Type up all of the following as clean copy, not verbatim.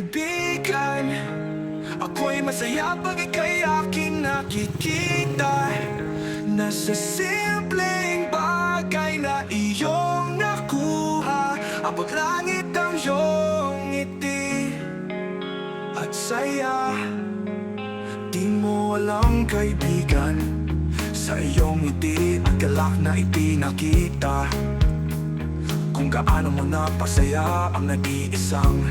kaibigan. Ako'y masaya pag ika'y aking nakikita. Nasa simpleng bagay na iyong nakuha. Abot langit ang iyong ngiti at saya. Di mo alam kaibigan, sa iyong ngiti at galak na ipinakita, kung gaano mo napasaya ang nag-iisang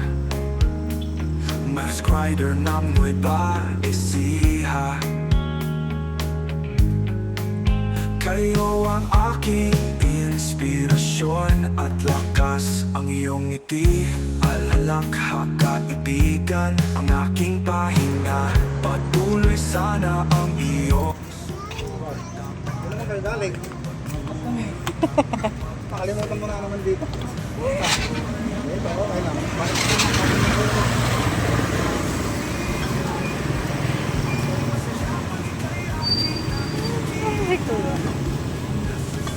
Mask Rider ng Nueva Ecija. Kayo ang aking inspirasyon at lakas. Ang iyong ngiti, alalakha kaibigan, ang aking pahinga. Patuloy sana ang iyo. Wala mo kayo galing. Nakalimutan mo na naman dito. Ito, okay lang.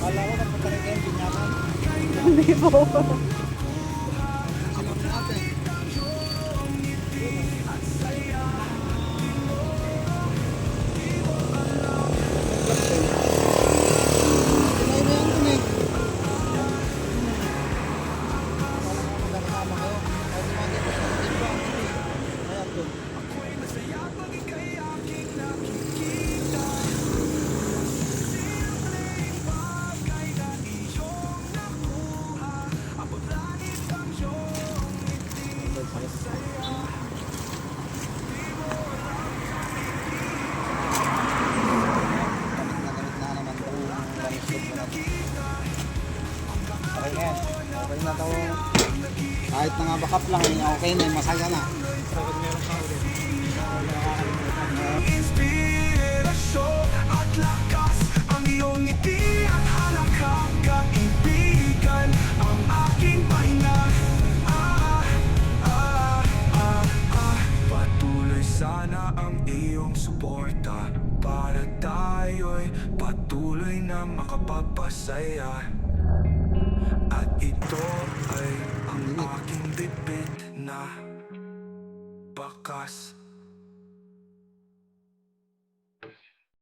Kala ko nagpunta rin kayo, pinyaman. Hindi po. Sagot natin. Okay na yan. Okay na to. Kahit nangabakap lang, okay na, masaya na. Inspirasyon at lakas, ang iyong ngiti at halakhang kaibigan, ang aking pahinga. Patuloy sana ang iyong suporta para tayo'y patuloy na makapagpasaya. At ito ay ang aking bitbit na bakas.